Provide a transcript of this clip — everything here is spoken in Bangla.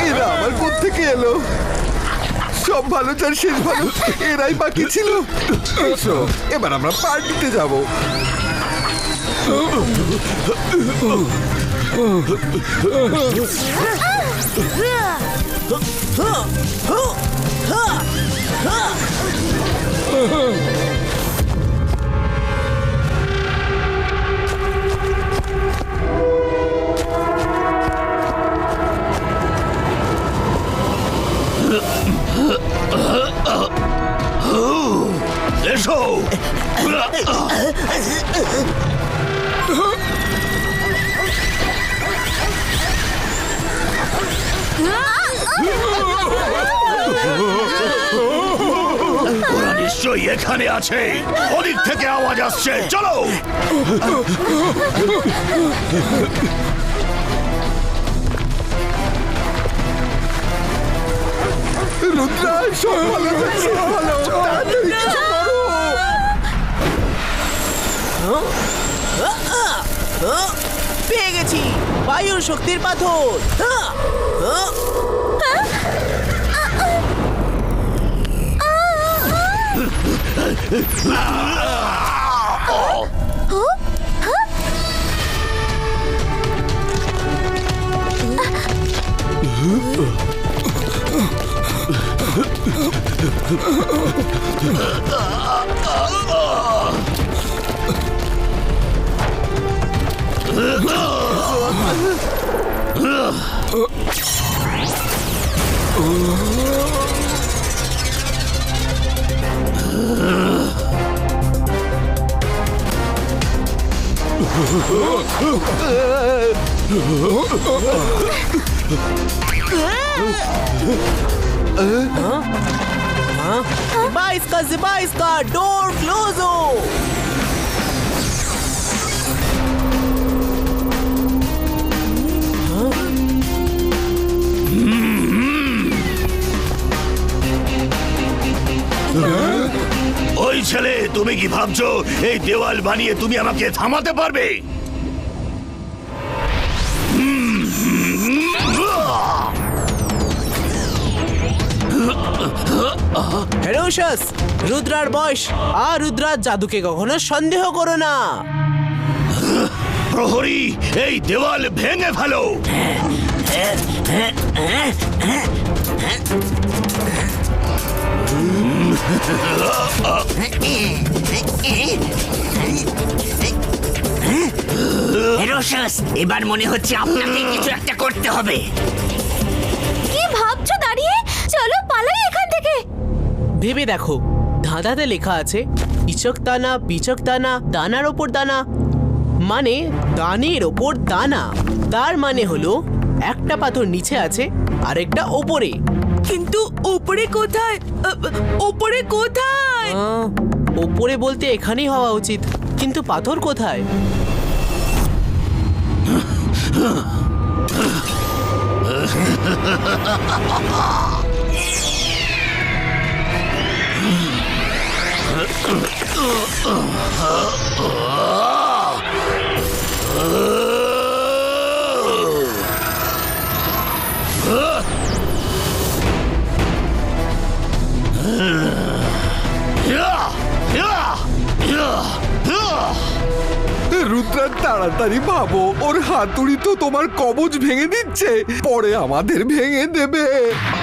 এরা আমার কোত্থেকে এলো? সব ভালো যার শেষ ভালো, এরাই বাকি ছিল। এসো, এবার আমরা পার্টিতে যাব। এসো। ওরা নিশ্চয়ই এখানে আছে, ওদিক থেকে আওয়াজ আসছে, চলো। রুদ্রা, সব ভালো যার শেষ ভালো, তাড়াতাড়ি কিছু করো। পেয়ে গেছি বায়ুর শক্তির পাথর। Zibaiska, door closo! ওই ছেলে, তুমি কি ভাবছো এই দেওয়াল বানিয়ে তুমি আমাকে থামাতে পারবে? হেরোশাস, রুদ্রার বয়স আর রুদ্রার জাদুকে কখনো সন্দেহ করো না। প্রহরী, এই দেওয়াল ভেঙে ফেলো। হেরোশাস, এবার মনে হচ্ছে আপনাকে কিছু একটা করতে হবে। কি ভাবছো দাঁড়িয়ে? চলো পালাই এখান থেকে। ভেবে দেখো, ধাঁধাতে লেখা আছে ইচক দানা পিচক দানা, দানার ওপর দানা, মানে দানের ওপর দানা। তার মানে হলো একটা পাথর নিচে আছে আরেকটা ওপরে। কিন্তু ওপরে কোথায়? ওপরে কোথায়? ওপরে বলতে এখানেই হওয়া উচিত, কিন্তু পাথর কোথায়? রুদ্রা, তাড়াতাড়ি ভাবো, ওর হাতুড়ি তো তোমার কবচ ভেঙে দিচ্ছে, পরে আমাদের ভেঙে দেবে।